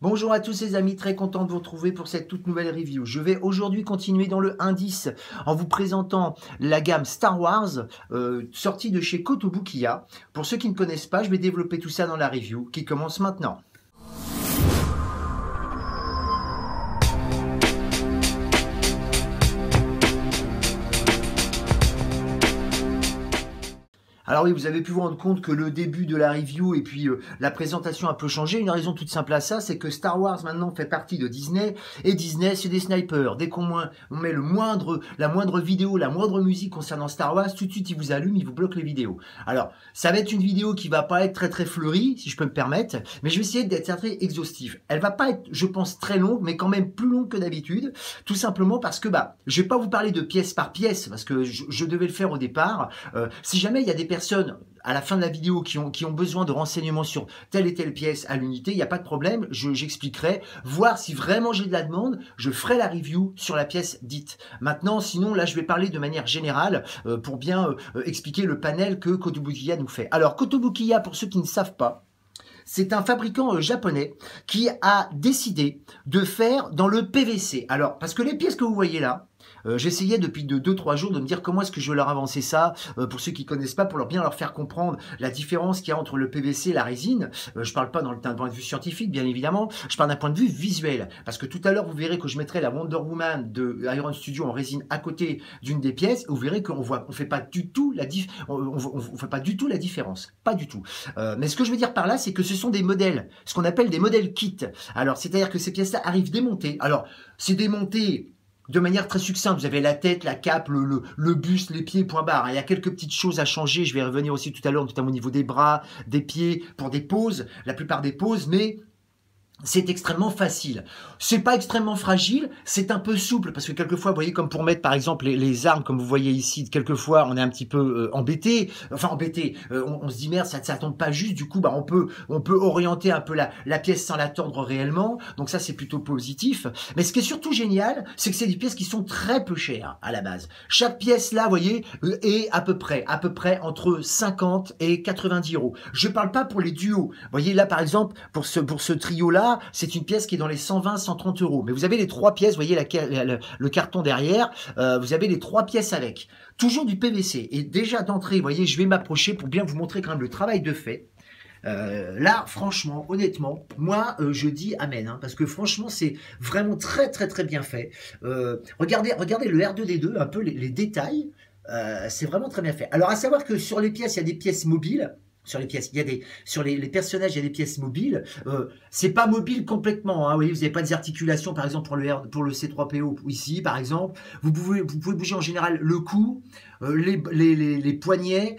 Bonjour à tous les amis, très content de vous retrouver pour cette toute nouvelle review. Je vais aujourd'hui continuer dans le indice en vous présentant la gamme Star Wars sortie de chez Kotobukiya. Pour ceux qui ne connaissent pas, je vais développer tout ça dans la review qui commence maintenant. Alors oui, vous avez pu vous rendre compte que le début de la review et puis la présentation a un peu changé. Une raison toute simple à ça, c'est que Star Wars maintenant fait partie de Disney. Et Disney, c'est des snipers. Dès qu'on met la moindre vidéo, la moindre musique concernant Star Wars, tout de suite, ils vous allument, ils vous bloquent les vidéos. Alors, ça va être une vidéo qui va pas être très fleurie, si je peux me permettre. Mais je vais essayer d'être très exhaustive. Elle va pas être, je pense, très longue, mais quand même plus longue que d'habitude. Tout simplement parce que, je vais pas vous parler de pièce par pièce, parce que je devais le faire au départ. Si jamais il y a des personnes à la fin de la vidéo qui ont besoin de renseignements sur telle et telle pièce à l'unité, il n'y a pas de problème, j'expliquerai, voir si vraiment j'ai de la demande, je ferai la review sur la pièce dite. Maintenant, sinon, là, je vais parler de manière générale pour bien expliquer le panel que Kotobukiya nous fait. Alors, Kotobukiya, pour ceux qui ne savent pas, c'est un fabricant japonais qui a décidé de faire dans le PVC. Alors, parce que les pièces que vous voyez là, j'essayais depuis 2-3 jours de me dire comment est-ce que je vais leur avancer ça, pour ceux qui connaissent pas, pour bien leur faire comprendre la différence qu'il y a entre le PVC et la résine. Je parle pas d'un point de vue scientifique, bien évidemment, je parle d'un point de vue visuel. Parce que tout à l'heure, vous verrez que je mettrai la Wonder Woman de Iron Studio en résine à côté d'une des pièces, et vous verrez qu'on fait pas du tout on fait pas du tout la différence. Pas du tout. Mais ce que je veux dire par là, c'est que ce sont des modèles, ce qu'on appelle des modèles kits. Alors, c'est-à-dire que ces pièces-là arrivent démontées. Alors, c'est démonté de manière très succincte. Vous avez la tête, la cape, le buste, les pieds, point barre. Il y a quelques petites choses à changer. Je vais revenir aussi tout à l'heure, notamment au niveau des bras, des pieds, pour des poses, la plupart des poses, mais c'est extrêmement facile. C'est pas extrêmement fragile, c'est un peu souple, parce que quelquefois, vous voyez, comme pour mettre par exemple les armes, comme vous voyez ici, quelquefois on est un petit peu embêté, on se dit merde, ça tombe pas juste, du coup on peut orienter un peu la pièce sans la tordre réellement, donc ça c'est plutôt positif. Mais ce qui est surtout génial, c'est que c'est des pièces qui sont très peu chères à la base. Chaque pièce là, vous voyez, est à peu près entre 50 et 90 euros. Je parle pas pour les duos. Vous voyez là par exemple, pour ce trio là, c'est une pièce qui est dans les 120-130 euros. Mais vous avez les trois pièces, vous voyez le carton derrière, vous avez les trois pièces avec. Toujours du PVC. Et déjà d'entrée, vous voyez, je vais m'approcher pour bien vous montrer quand même le travail de fait. Là, franchement, honnêtement, moi, je dis amen, hein, parce que franchement, c'est vraiment très bien fait. Regardez le R2D2, un peu les détails. C'est vraiment très bien fait. Alors, à savoir que sur les pièces, il y a des pièces mobiles. Sur les pièces, il y a sur les personnages, il y a des pièces mobiles. C'est pas mobile complètement. Hein, vous voyez, vous n'avez pas des articulations, par exemple pour le C3PO ici, par exemple. Vous pouvez bouger en général le cou, les poignets,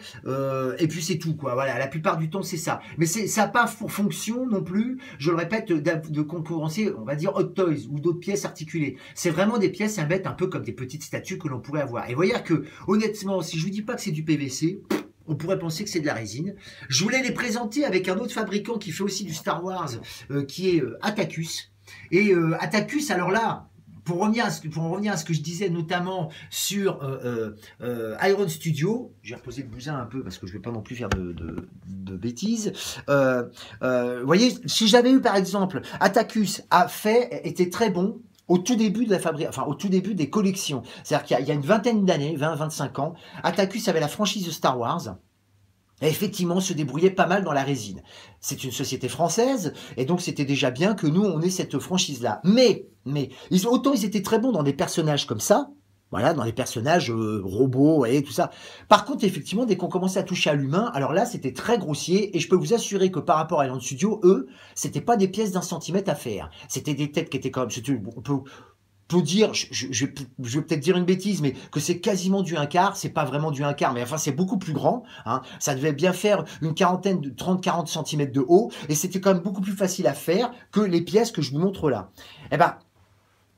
et puis c'est tout, quoi. Voilà, la plupart du temps c'est ça. Mais ça n'a pas pour fonction non plus, je le répète, de concurrencer, on va dire Hot Toys ou d'autres pièces articulées. C'est vraiment des pièces à mettre un peu comme des petites statues que l'on pourrait avoir. Et vous voyez que honnêtement, si je vous dis pas que c'est du PVC, on pourrait penser que c'est de la résine. Je voulais les présenter avec un autre fabricant qui fait aussi du Star Wars, qui est Atacus. Et Atacus, alors là, pour revenir à ce que je disais notamment sur Iron Studio, j'ai reposé le bousin un peu parce que je ne vais pas non plus faire de bêtises. Vous voyez, si j'avais eu par exemple Atacus était très bon au tout début de au tout début des collections. C'est-à-dire qu'il y a une vingtaine d'années, 20-25 ans, Atacus avait la franchise de Star Wars. Et effectivement, se débrouillait pas mal dans la résine. C'est une société française, et donc c'était déjà bien que nous, on ait cette franchise-là. Mais autant ils étaient très bons dans des personnages comme ça, voilà, dans les personnages robots, vous voyez, tout ça. Par contre, effectivement, dès qu'on commençait à toucher à l'humain, alors là, c'était très grossier, et je peux vous assurer que par rapport à Iron Studio, eux, c'était pas des pièces d'1 centimètre à faire. C'était des têtes qui étaient quand même, on peut dire, je vais peut-être dire une bêtise, mais que c'est quasiment du 1/4, c'est pas vraiment du 1/4, mais enfin c'est beaucoup plus grand, hein. Ça devait bien faire une quarantaine de 30-40 cm de haut, et c'était quand même beaucoup plus facile à faire que les pièces que je vous montre là. Eh ben,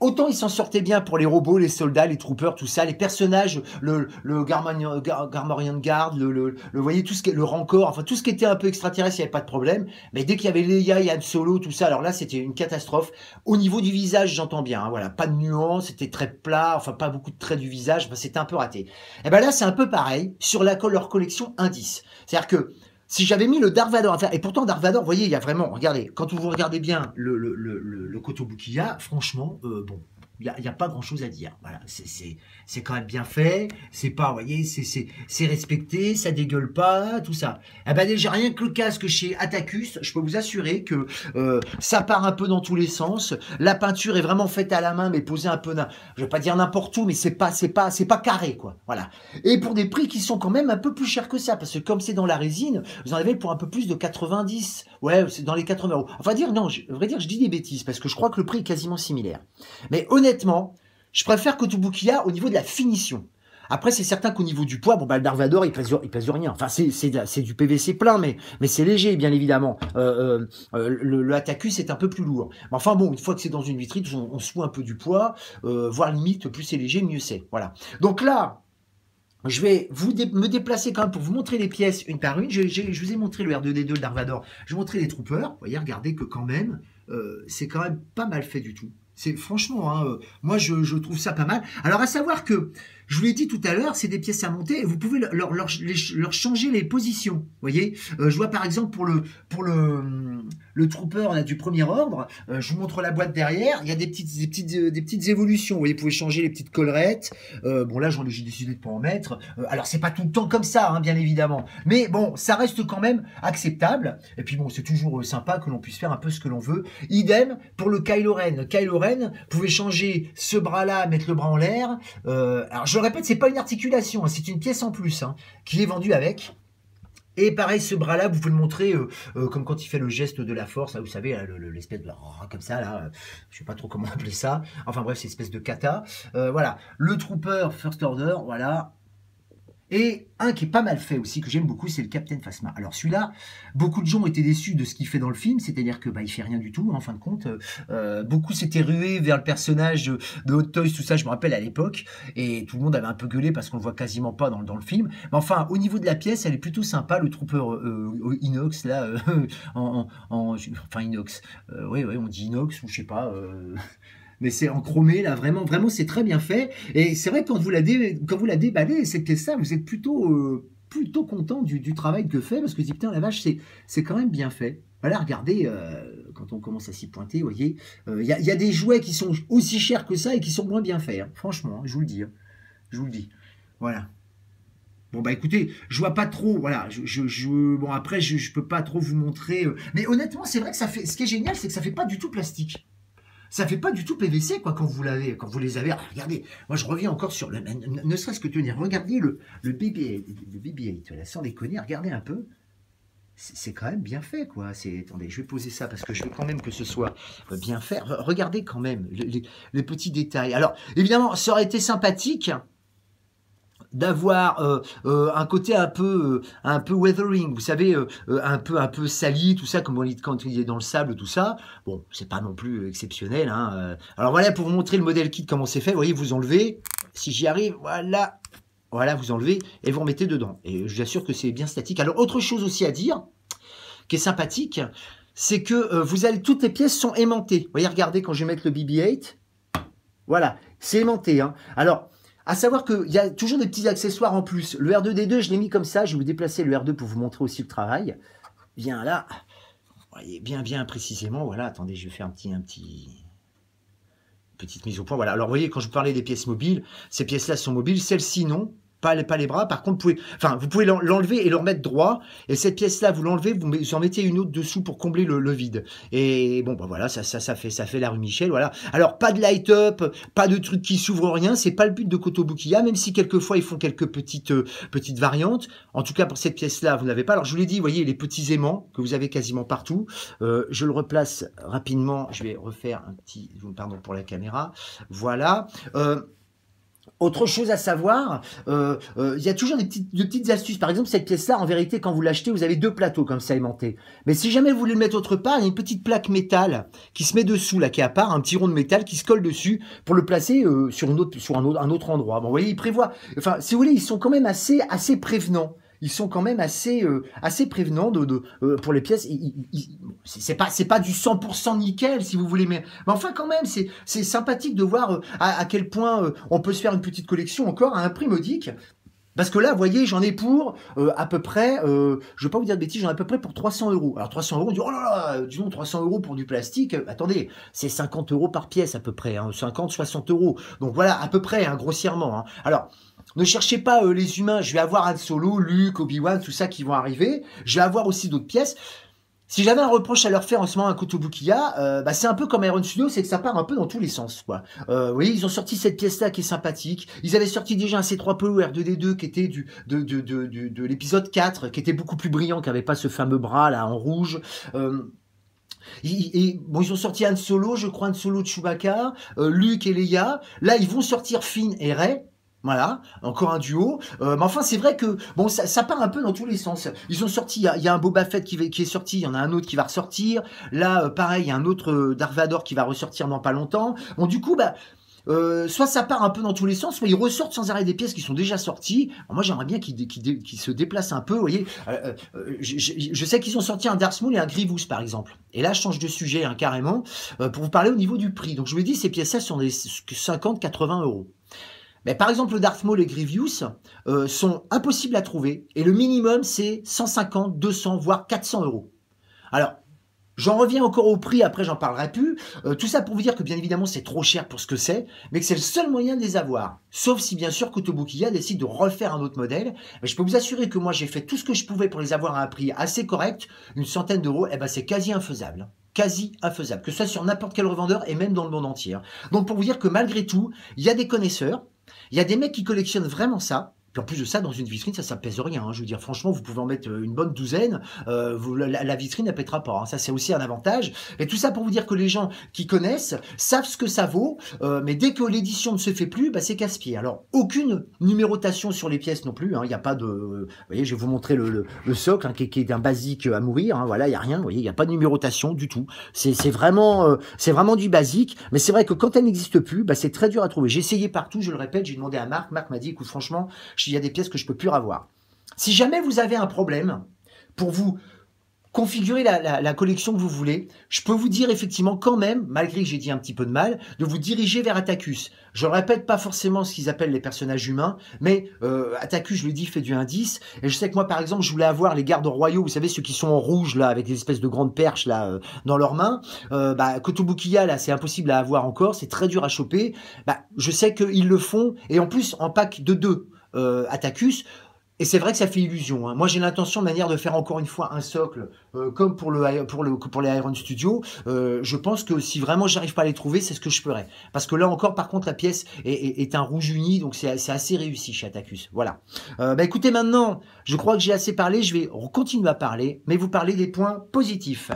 autant ils s'en sortaient bien pour les robots, les soldats, les troopers, tout ça, les personnages, le Garmorian Guard, vous voyez, tout ce qui est le Rancor, enfin tout ce qui était un peu extraterrestre, il n'y avait pas de problème. Mais dès qu'il y avait Leia et Han Solo, tout ça, alors là c'était une catastrophe. Au niveau du visage, j'entends bien, hein, voilà, pas de nuance, c'était très plat, enfin pas beaucoup de traits du visage, enfin, c'était un peu raté. Et ben là c'est un peu pareil sur leur collection Indice. C'est-à-dire que si j'avais mis le Dark Vador à faire, et pourtant Dark Vador, vous voyez, il y a vraiment, regardez, quand vous regardez bien le Kotobukiya, franchement, bon, il y a pas grand chose à dire. Voilà, c'est quand même bien fait, c'est pas, vous voyez, c'est respecté, ça dégueule pas, tout ça. Eh ben déjà, rien que le casque chez Atacus, je peux vous assurer que ça part un peu dans tous les sens. La peinture est vraiment faite à la main, mais posée un peu, je vais pas dire n'importe où, mais c'est pas carré, quoi. Voilà. Et pour des prix qui sont quand même un peu plus chers que ça, parce que comme c'est dans la résine, vous en avez pour un peu plus de 90. Ouais, c'est dans les 80 euros. Enfin dire, non, à vrai dire, je dis des bêtises, parce que je crois que le prix est quasiment similaire. Mais honnêtement, je préfère Kotobukiya au niveau de la finition. Après, c'est certain qu'au niveau du poids, bon, bah, le Dark Vador, il pèse rien. Enfin, c'est du PVC plein, mais c'est léger, bien évidemment. Le Atacus est un peu plus lourd. Mais enfin, bon, une fois que c'est dans une vitrine, on se fout un peu du poids, voire limite, plus c'est léger, mieux c'est. Voilà. Donc là, je vais me déplacer quand même pour vous montrer les pièces une par une. Je vous ai montré le R2D2, le Dark Vador. Je vous ai montré les Troopers. Vous voyez, regardez que quand même, c'est quand même pas mal fait du tout. C'est franchement, hein, moi je trouve ça pas mal. Alors à savoir que, je vous l'ai dit tout à l'heure, c'est des pièces à monter et vous pouvez leur changer les positions. Vous voyez, je vois par exemple pour le Trooper là, du premier ordre, je vous montre la boîte derrière, il y a des petites évolutions. Vous voyez, vous pouvez changer les petites collerettes. Bon là j'ai décidé de pas en mettre. Alors c'est pas tout le temps comme ça, hein, bien évidemment. Mais bon, ça reste quand même acceptable. Et puis bon, c'est toujours sympa que l'on puisse faire un peu ce que l'on veut. Idem pour le Kylo Ren. Kylo Ren, vous pouvez changer ce bras-là, mettre le bras en l'air. Alors je le répète, c'est pas une articulation, hein, c'est une pièce en plus hein, qui est vendue avec. Et pareil, ce bras-là, vous pouvez le montrer comme quand il fait le geste de la force, là, vous savez, l'espèce de comme ça, là, je sais pas trop comment appeler ça. Enfin bref, c'est une espèce de kata. Voilà, le Trooper First Order, voilà. Et un qui est pas mal fait aussi, que j'aime beaucoup, c'est le Captain Phasma. Alors celui-là, beaucoup de gens ont été déçus de ce qu'il fait dans le film, c'est-à-dire que il fait rien du tout, en fin de compte. Beaucoup s'étaient rués vers le personnage de Hot Toys, tout ça, je me rappelle à l'époque, et tout le monde avait un peu gueulé parce qu'on le voit quasiment pas dans le film. Mais enfin, au niveau de la pièce, elle est plutôt sympa, le Trooper inox, là, enfin inox, oui, on dit inox, ou je sais pas... Mais c'est en chromé, là, vraiment, c'est très bien fait. Et c'est vrai que quand vous la déballez, cette pièce-là, vous êtes plutôt content du travail que fait, parce que vous dites, putain, la vache, c'est quand même bien fait. Voilà, regardez, quand on commence à s'y pointer, vous voyez, il y a des jouets qui sont aussi chers que ça et qui sont moins bien faits, hein. Franchement, hein, je vous le dis. Hein. Je vous le dis. Voilà. Bon, bah écoutez, je vois pas trop, voilà, bon, après, je peux pas trop vous montrer, mais honnêtement, c'est vrai que ça fait, ce qui est génial, c'est que ça fait pas du tout plastique. Ça fait pas du tout PVC, quoi, quand vous les avez. Alors, regardez, moi, je reviens encore sur ne serait-ce que tenir. Regardez le BB-8, voilà, sans déconner, regardez un peu. C'est quand même bien fait, quoi. Attendez, je vais poser ça parce que je veux quand même que ce soit bien fait. Regardez quand même les petits détails. Alors, évidemment, ça aurait été sympathique d'avoir un côté un peu weathering, vous savez, un peu sali, tout ça, comme on dit quand il est dans le sable, tout ça. Bon, c'est pas non plus exceptionnel. Hein. Alors voilà, pour vous montrer le modèle kit, comment c'est fait, vous voyez, vous enlevez, si j'y arrive, voilà, vous enlevez et vous remettez dedans. Et je vous assure que c'est bien statique. Alors, autre chose aussi à dire, qui est sympathique, c'est que toutes les pièces sont aimantées. Vous voyez, regardez, quand je vais mettre le BB-8, voilà, c'est aimanté. Hein. Alors, à savoir qu'il y a toujours des petits accessoires en plus. Le R2D2, je l'ai mis comme ça. Je vais vous déplacer le R2 pour vous montrer aussi le travail. Bien là. Vous voyez bien précisément. Voilà, attendez, je vais faire petite mise au point. Voilà. Alors, vous voyez, quand je vous parlais des pièces mobiles, ces pièces-là sont mobiles. Celles-ci, non. Pas les bras. Par contre, vous pouvez l'enlever et le remettre droit. Et cette pièce-là, vous l'enlevez, vous en mettez une autre dessous pour combler le vide. Et bon, bah voilà, ça fait la rue Michel, voilà. Alors, pas de light-up, pas de trucs qui s'ouvrent, rien. C'est pas le but de Kotobukiya, même si quelquefois ils font quelques petites variantes. En tout cas, pour cette pièce-là, vous n'avez pas. Alors, je vous l'ai dit, vous voyez les petits aimants que vous avez quasiment partout. Je le replace rapidement. Je vais refaire pardon pour la caméra. Voilà. Autre chose à savoir, il y a toujours de petites astuces. Par exemple, cette pièce-là, en vérité, quand vous l'achetez, vous avez 2 plateaux comme ça aimantés. Mais si jamais vous voulez le mettre autre part, il y a une petite plaque métal qui se met dessous, là, qui est à part, un petit rond de métal qui se colle dessus pour le placer sur un autre endroit. Bon, vous voyez, ils prévoient. Enfin, si vous voulez, ils sont quand même assez prévenants. Ils sont quand même assez prévenants pour les pièces. C'est pas du 100% nickel, si vous voulez, mais enfin quand même, c'est sympathique de voir à quel point on peut se faire une petite collection encore à un prix modique. Parce que là, vous voyez, j'en ai pour à peu près, je vais pas vous dire de bêtises, j'en ai à peu près pour 300 euros. Alors 300 euros, on dit, oh là là, disons 300 euros pour du plastique. Attendez, c'est 50 euros par pièce à peu près, hein, 50, 60 euros. Donc voilà, à peu près, hein, grossièrement. Hein. Alors, ne cherchez pas les humains, je vais avoir Han Solo, Luke, Obi-Wan, tout ça qui vont arriver. Je vais avoir aussi d'autres pièces. Si j'avais un reproche à leur faire en ce moment à Kotobukiya, c'est un peu comme Iron Studio, c'est que ça part un peu dans tous les sens, quoi. Vous voyez, ils ont sorti cette pièce-là qui est sympathique. Ils avaient sorti déjà un C3PO R2D2 qui était de l'épisode 4, qui était beaucoup plus brillant, qui avait pas ce fameux bras là en rouge. Bon, ils ont sorti Han Solo, je crois Han Solo de Chewbacca, Luke et Leia. Là, ils vont sortir Finn et Rey. Voilà, encore un duo. Mais enfin, c'est vrai que bon, ça part un peu dans tous les sens. Ils ont sorti, il y a un Boba Fett qui est sorti, il y en a un autre qui va ressortir. Là, pareil, il y a un autre Darth Vader qui va ressortir dans pas longtemps. Bon, du coup, soit ça part un peu dans tous les sens, soit ils ressortent sans arrêt des pièces qui sont déjà sorties. Alors moi, j'aimerais bien qu'ils se déplacent un peu. Vous voyez, je sais qu'ils ont sorti un Darth Maul et un Grievous, par exemple. Et là, je change de sujet hein, carrément pour vous parler au niveau du prix. Donc, je me dis, ces pièces-là sont des 50-80 euros. Mais par exemple, le Darth Maul et Grievous sont impossibles à trouver. Et le minimum, c'est 150, 200, voire 400 euros. Alors, j'en reviens encore au prix, après j'en parlerai plus. Tout ça pour vous dire que bien évidemment, c'est trop cher pour ce que c'est, mais que c'est le seul moyen de les avoir. Sauf si bien sûr Kotobukiya décide de refaire un autre modèle. Mais je peux vous assurer que moi, j'ai fait tout ce que je pouvais pour les avoir à un prix assez correct. Une centaine d'euros, c'est quasi infaisable. Quasi infaisable. Que ce soit sur n'importe quel revendeur et même dans le monde entier. Donc pour vous dire que malgré tout, il y a des connaisseurs. Il y a des mecs qui collectionnent vraiment ça. Puis en plus de ça, dans une vitrine, ça pèse rien. Hein. Je veux dire, franchement, vous pouvez en mettre une bonne douzaine. La vitrine, elle pètera pas. Hein. Ça, c'est aussi un avantage. Et tout ça pour vous dire que les gens qui connaissent savent ce que ça vaut. Mais dès que l'édition ne se fait plus, c'est casse-pied. Alors, aucune numérotation sur les pièces non plus. Hein. Il n'y a pas de... vous voyez, je vais vous montrer le socle hein, qui est d'un basique à mourir. Hein. Voilà, il n'y a rien. Vous voyez, il n'y a pas de numérotation du tout. C'est vraiment du basique. Mais c'est vrai que quand elle n'existe plus, c'est très dur à trouver. J'ai essayé partout, je le répète. J'ai demandé à Marc. Marc m'a dit, écoute, franchement, il y a des pièces que je peux plus avoir. Si jamais vous avez un problème pour vous configurer la collection que vous voulez, je peux vous dire effectivement quand même, malgré que j'ai dit un petit peu de mal, de vous diriger vers Atacus. Je ne répète pas forcément ce qu'ils appellent les personnages humains, mais Atacus, je le dis, fait du indice. Et je sais que moi, par exemple, je voulais avoir les gardes royaux, vous savez, ceux qui sont en rouge, là, avec des espèces de grandes perches, là, dans leurs mains. Kotobukiya, là, c'est impossible à avoir encore, c'est très dur à choper. Je sais qu'ils le font, et en plus, en pack de 2. Atacus, et c'est vrai que ça fait illusion. Hein. Moi, j'ai l'intention de manière de faire encore une fois un socle, comme pour les Iron Studio. Je pense que si vraiment j'arrive pas à les trouver, c'est ce que je ferai. Parce que là encore, par contre, la pièce est un rouge uni, donc c'est assez réussi chez Atacus. Voilà. Écoutez, maintenant, je crois que j'ai assez parlé. Je vais continuer à parler, mais vous parler des points positifs.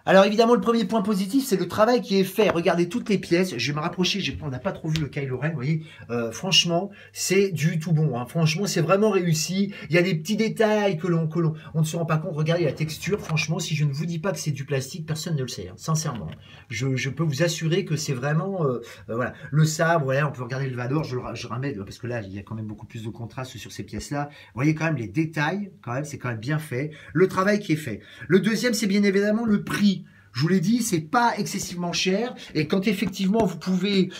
Alors évidemment, le premier point positif, c'est le travail qui est fait. Regardez toutes les pièces. Je vais me rapprocher. On n'a pas trop vu le Kylo Ren, vous voyez. Franchement, c'est du tout bon. Hein. Franchement, c'est vraiment réussi. Il y a des petits détails que l'on ne se rend pas compte. Regardez la texture. Franchement, si je ne vous dis pas que c'est du plastique, personne ne le sait. Hein, sincèrement, je peux vous assurer que c'est vraiment voilà. Le sabre, voilà, on peut regarder le Vador. Je ramène parce que là, il y a quand même beaucoup plus de contraste sur ces pièces-là. Vous voyez quand même les détails. Quand même, c'est quand même bien fait. Le travail qui est fait. Le deuxième, c'est bien évidemment le prix. Je vous l'ai dit, c'est pas excessivement cher. Et quand effectivement vous pouvez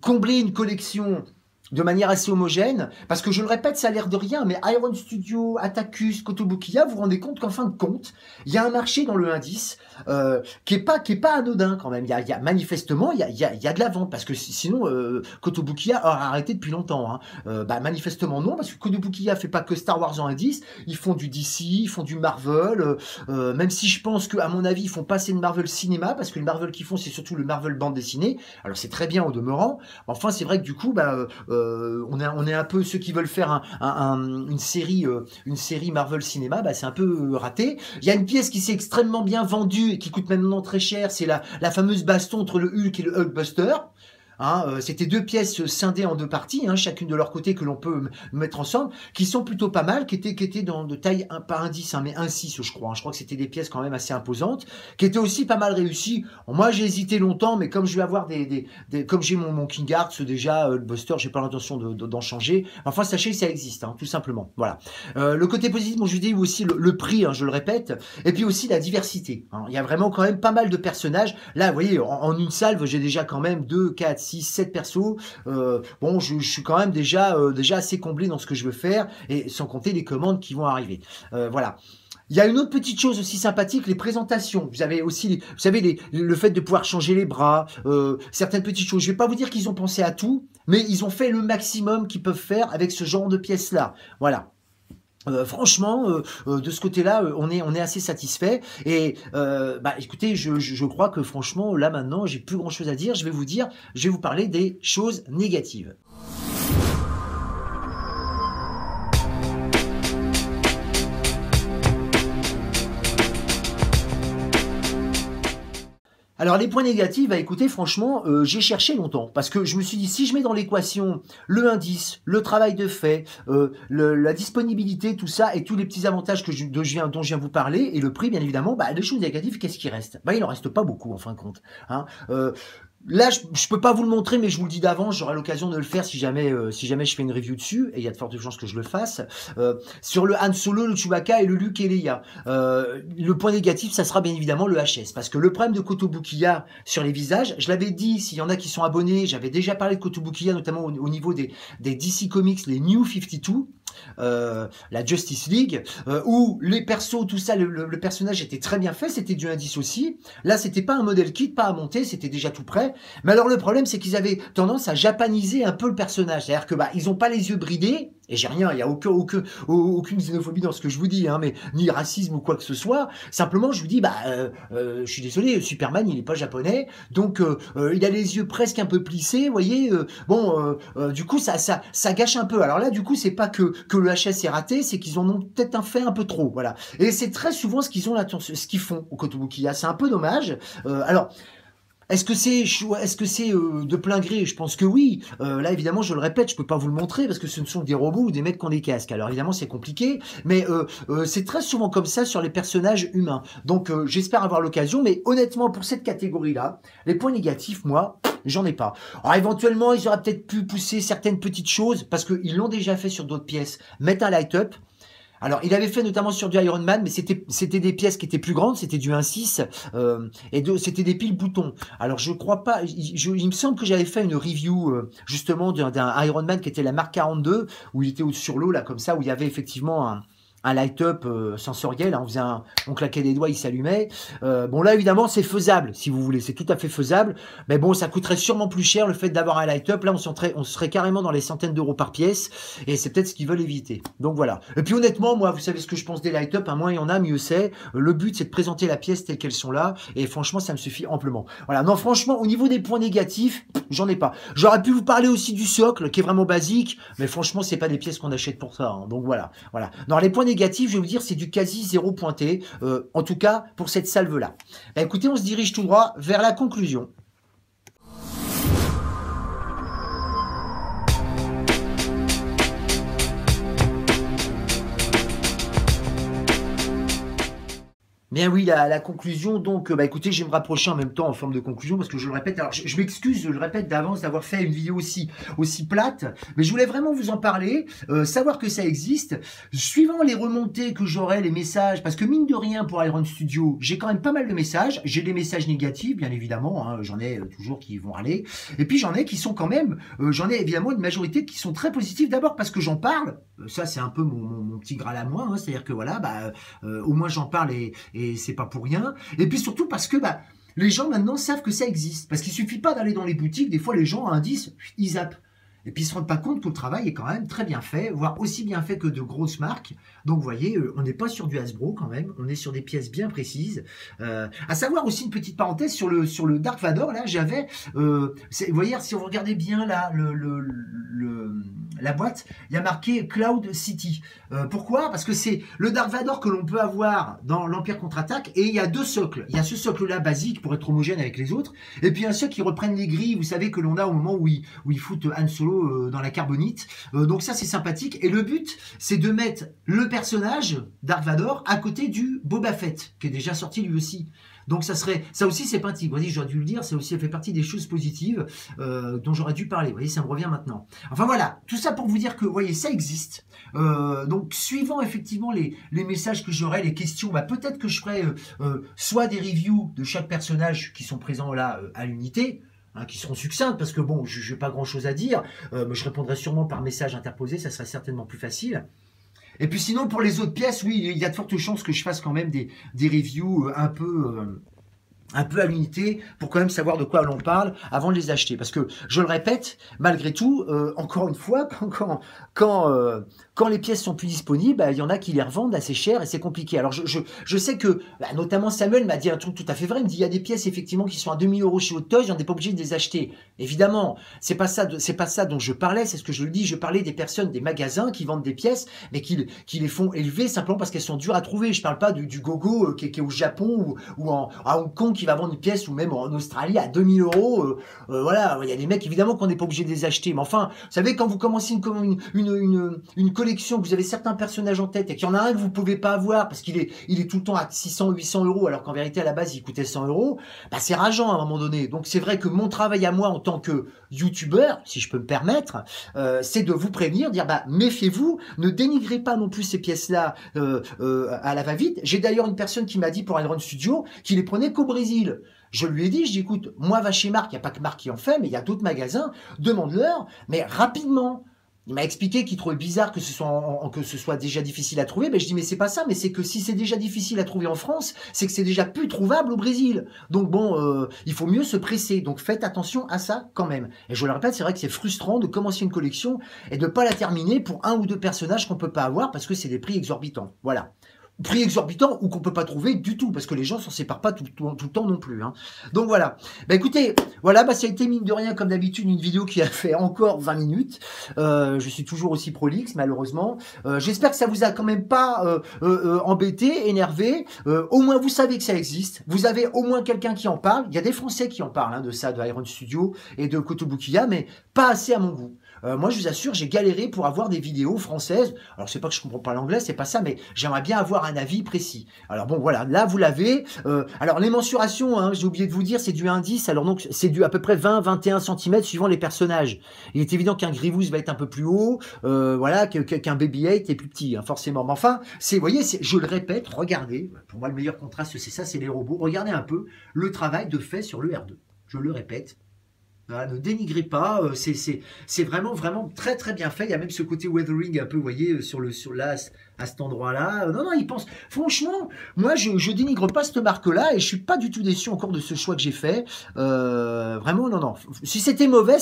combler une collection de manière assez homogène, parce que je le répète, ça a l'air de rien, mais Iron Studio, Atacus, Kotobukiya, vous vous rendez compte qu'en fin de compte, il y a un marché dans le indice qui est pas anodin quand même. Il y a manifestement, il y a de la vente, parce que sinon, Kotobukiya aurait arrêté depuis longtemps. Hein. Manifestement non, parce que Kotobukiya fait pas que Star Wars en indice, ils font du DC, ils font du Marvel, même si je pense qu'à mon avis, ils font pas assez de Marvel cinéma, parce que le Marvel qu'ils font, c'est surtout le Marvel bande dessinée. Alors c'est très bien au demeurant, enfin c'est vrai que du coup, on est un peu ceux qui veulent faire une série Marvel cinéma, c'est un peu raté. Il y a une pièce qui s'est extrêmement bien vendue et qui coûte maintenant très cher, c'est la fameuse baston entre le Hulk et le Hulkbuster. Hein, c'était 2 pièces scindées en 2 parties, hein, chacune de leur côté que l'on peut mettre ensemble, qui sont plutôt pas mal, qui étaient de taille pas 1,10 hein, mais 1,6 je crois. Hein. Je crois que c'était des pièces quand même assez imposantes, qui étaient aussi pas mal réussies. Bon, moi j'ai hésité longtemps, mais comme je vais avoir comme j'ai mon King Arts déjà, le Buster, j'ai pas l'intention d'en changer. Enfin sachez que ça existe, hein, tout simplement. Voilà. Le côté positif, bon, je vous dis aussi le prix, hein, je le répète, et puis aussi la diversité. Hein. Il y a vraiment quand même pas mal de personnages. Là, vous voyez, en une salve, j'ai déjà quand même 2, 4, 6, 7 persos. Bon, je suis quand même déjà assez comblé dans ce que je veux faire, et sans compter les commandes qui vont arriver. Voilà. Il y a une autre petite chose aussi sympathique, les présentations. Vous avez aussi, vous savez, le fait de pouvoir changer les bras, certaines petites choses. Je vais pas vous dire qu'ils ont pensé à tout, mais ils ont fait le maximum qu'ils peuvent faire avec ce genre de pièces-là. Voilà. Franchement, de ce côté-là, on est assez satisfait. Et écoutez, je crois que franchement, là maintenant, j'ai plus grand-chose à dire. Je vais vous parler des choses négatives. Alors les points négatifs, écoutez, franchement, j'ai cherché longtemps, parce que je me suis dit, si je mets dans l'équation le indice, le travail de fait, la disponibilité, tout ça, et tous les petits avantages dont je viens de vous parler, et le prix, bien évidemment, les choses négatives, qu'est-ce qui reste? Il n'en reste pas beaucoup, en fin de compte. Hein. Là, je peux pas vous le montrer, mais je vous le dis d'avance, j'aurai l'occasion de le faire si jamais je fais une review dessus, et il y a de fortes chances que je le fasse. Sur le Han Solo, le Chewbacca et le Luke et Leia. Le point négatif, ça sera bien évidemment le HS, parce que le problème de Kotobukiya sur les visages, je l'avais dit, s'il y en a qui sont abonnés, j'avais déjà parlé de Kotobukiya, notamment au niveau des DC Comics, les New 52, la Justice League, où les persos, tout ça, le personnage était très bien fait, c'était du indice aussi. Là, c'était pas un modèle kit, pas à monter, c'était déjà tout prêt. Mais alors le problème, c'est qu'ils avaient tendance à japaniser un peu le personnage, c'est-à-dire que ils ont pas les yeux bridés. Et j'ai rien, il n'y a aucune xénophobie dans ce que je vous dis, hein, mais ni racisme ou quoi que ce soit. Simplement, je vous dis, je suis désolé, Superman, il est pas japonais, donc il a les yeux presque un peu plissés, vous voyez. Du coup, ça gâche un peu. Alors là, du coup, c'est pas que le HS est raté, c'est qu'ils en ont peut-être fait un peu trop, voilà. Et c'est très souvent ce qu'ils font au Kotobukiya. C'est un peu dommage. Alors. Est-ce que c'est de plein gré? Je pense que oui. Là, évidemment, je le répète, je peux pas vous le montrer parce que ce ne sont des robots ou des mecs qui ont des casques. Alors évidemment, c'est compliqué, mais c'est très souvent comme ça sur les personnages humains. Donc j'espère avoir l'occasion, mais honnêtement, pour cette catégorie-là, les points négatifs, moi, j'en ai pas. Alors éventuellement, ils auraient peut-être pu pousser certaines petites choses parce qu'ils l'ont déjà fait sur d'autres pièces. Mettre un light-up. Alors, il avait fait notamment sur du Iron Man, mais c'était des pièces qui étaient plus grandes, c'était du 1.6, c'était des piles boutons. Alors, je crois pas, il me semble que j'avais fait une review, justement, d'un Iron Man qui était la Mark 42, où il était sur l'eau, là, comme ça, où il y avait effectivement un light-up sensoriel, hein, on claquait des doigts, il s'allumait. Bon là évidemment c'est faisable, si vous voulez, c'est tout à fait faisable, mais bon ça coûterait sûrement plus cher le fait d'avoir un light-up, là on serait carrément dans les centaines d'euros par pièce, et c'est peut-être ce qu'ils veulent éviter. Donc voilà. Et puis honnêtement, moi vous savez ce que je pense des light-up, moins il y en a, mieux c'est. Le but c'est de présenter la pièce telle qu'elles sont là, et franchement ça me suffit amplement. Voilà, non franchement au niveau des points négatifs, j'en ai pas. J'aurais pu vous parler aussi du socle, qui est vraiment basique, mais franchement c'est pas des pièces qu'on achète pour ça, hein. Donc voilà. Non, les points négatif, je vais vous dire, c'est du quasi zéro pointé, en tout cas pour cette salve-là. Écoutez, on se dirige tout droit vers la conclusion. Bien oui, la conclusion, donc, écoutez, je vais me rapprocher en même temps en forme de conclusion, parce que je le répète, alors je m'excuse, je le répète d'avance d'avoir fait une vidéo aussi plate, mais je voulais vraiment vous en parler, savoir que ça existe, suivant les remontées que j'aurai, les messages, parce que mine de rien pour Iron Studio, j'ai quand même pas mal de messages, j'ai des messages négatifs, bien évidemment, hein, j'en ai toujours qui vont râler, et puis j'en ai qui sont quand même, j'en ai évidemment une majorité qui sont très positifs, d'abord parce que j'en parle, ça c'est un peu mon petit graal à moi, hein, c'est-à-dire que voilà, au moins j'en parle et c'est pas pour rien. Et puis surtout parce que les gens maintenant savent que ça existe. Parce qu'il suffit pas d'aller dans les boutiques, des fois les gens à un 10, ils zappent. Et puis ils se rendent pas compte que le travail est quand même très bien fait, voire aussi bien fait que de grosses marques. Donc vous voyez, on n'est pas sur du Hasbro quand même, on est sur des pièces bien précises. À savoir aussi une petite parenthèse sur le Dark Vador, là j'avais, vous voyez, si vous regardez bien là, la boîte, il y a marqué Cloud City. Pourquoi? Parce que c'est le Dark Vador que l'on peut avoir dans l'Empire contre-attaque, et il y a deux socles. Il y a ce socle-là basique pour être homogène avec les autres, et puis il y a ceux qui reprennent les grilles, vous savez, que l'on a au moment où ils foutent Han Solo dans la carbonite. Donc ça c'est sympathique, et le but c'est de mettre le personnage Dark Vador à côté du Boba Fett, qui est déjà sorti lui aussi. Donc ça aussi c'est sympathique. Vous voyez, j'aurais dû le dire, ça aussi fait partie des choses positives dont j'aurais dû parler. Vous voyez, ça me revient maintenant. Enfin voilà, tout ça pour vous dire que, vous voyez, ça existe. Donc suivant effectivement les messages que j'aurai, les questions, bah, peut-être que je ferai soit des reviews de chaque personnage qui sont présents là à l'unité, hein, qui seront succinctes, parce que bon, je n'ai pas grand-chose à dire. Mais je répondrai sûrement par message interposé, ça serait certainement plus facile. Et puis sinon, pour les autres pièces, oui, il y a de fortes chances que je fasse quand même des reviews un peu à l'unité, pour quand même savoir de quoi l'on parle avant de les acheter. Parce que, je le répète, malgré tout, encore une fois, quand les pièces sont plus disponibles, bah, il y en a qui les revendent assez cher et c'est compliqué. Alors je sais que, bah, notamment Samuel m'a dit un truc tout à fait vrai, il me dit il y a des pièces effectivement qui sont à 2000 € chez Hot Toys, on n'est pas obligé de les acheter. Évidemment, c'est pas ça dont je parlais, c'est ce que je le dis, je parlais des personnes, des magasins qui vendent des pièces, mais qui les font élever simplement parce qu'elles sont dures à trouver. Je parle pas du gogo qui est au Japon ou à Hong Kong, qui va vendre une pièce, ou même en Australie à 2000 €. Voilà, il y a des mecs évidemment qu'on n'est pas obligé de les acheter, mais enfin, vous savez, quand vous commencez une collection, que vous avez certains personnages en tête et qu'il y en a un que vous pouvez pas avoir parce qu'il est tout le temps à 600, 800 € alors qu'en vérité à la base il coûtait 100 €, bah c'est rageant à un moment donné. Donc c'est vrai que mon travail à moi en tant que youtubeur, si je peux me permettre, c'est de vous prévenir, dire bah méfiez-vous, ne dénigrez pas non plus ces pièces-là à la va-vite. J'ai d'ailleurs une personne qui m'a dit pour Iron Studio qu'il les prenait qu'au Brésil. Je lui ai dit, écoute, moi va chez Marc, il n'y a pas que Marc qui en fait, mais il y a d'autres magasins, demande-leur, mais rapidement. Il m'a expliqué qu'il trouvait bizarre que ce soit déjà difficile à trouver. Mais je dis, mais c'est pas ça, mais c'est que si c'est déjà difficile à trouver en France, c'est que c'est déjà plus trouvable au Brésil. Donc bon, il faut mieux se presser. Donc faites attention à ça quand même. Et je le répète, c'est vrai que c'est frustrant de commencer une collection et de pas la terminer pour un ou deux personnages qu'on peut pas avoir parce que c'est des prix exorbitants. Voilà. Prix exorbitant ou qu'on peut pas trouver du tout, parce que les gens s'en séparent pas tout le temps non plus. Hein. Donc voilà. Bah écoutez, voilà, bah ça a été mine de rien, comme d'habitude, une vidéo qui a fait encore 20 minutes. Je suis toujours aussi prolixe, malheureusement. J'espère que ça vous a quand même pas embêté, énervé. Au moins, vous savez que ça existe. Vous avez au moins quelqu'un qui en parle. Il y a des Français qui en parlent hein, de ça, de Iron Studio et de Kotobukiya, mais pas assez à mon goût. Moi, je vous assure, j'ai galéré pour avoir des vidéos françaises. Alors, c'est pas que je comprends pas l'anglais, c'est pas ça, mais j'aimerais bien avoir un avis précis. Alors bon, voilà, là, vous l'avez. Alors, les mensurations, hein, j'ai oublié de vous dire, c'est du indice. Alors donc, c'est du à peu près 20-21 cm suivant les personnages. Il est évident qu'un Grievous va être un peu plus haut, voilà, qu'un BB-8 est plus petit, hein, forcément. Mais enfin, vous voyez, je le répète, regardez. Pour moi, le meilleur contraste, c'est ça, c'est les robots. Regardez un peu le travail de fait sur le R2. Je le répète. Voilà, ne dénigrez pas, c'est vraiment très très bien fait. Il y a même ce côté weathering un peu, vous voyez, là, à cet endroit-là. Non, il pense. Franchement, moi, je dénigre pas cette marque-là et je suis pas du tout déçu encore de ce choix que j'ai fait. Vraiment, non. Si c'était mauvais,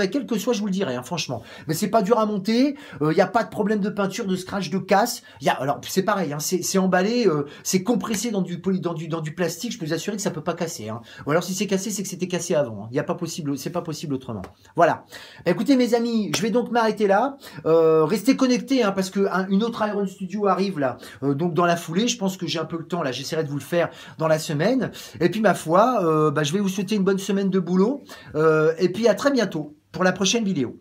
quel que soit, je vous le dirais, hein, franchement. Mais c'est pas dur à monter. Il n'y a pas de problème de peinture, de scratch, de casse. Alors, c'est pareil, hein, c'est emballé, c'est compressé dans du plastique. Je peux vous assurer que ça peut pas casser. Hein. Ou alors, si c'est cassé, c'est que c'était cassé avant. Il n'y a pas possible. C'est pas possible autrement. Voilà. Écoutez mes amis, je vais donc m'arrêter là. Restez connectés hein, parce que une autre Iron Studio arrive là. Donc dans la foulée, je pense que j'ai un peu le temps là. J'essaierai de vous le faire dans la semaine. Et puis ma foi, je vais vous souhaiter une bonne semaine de boulot. Et puis à très bientôt pour la prochaine vidéo.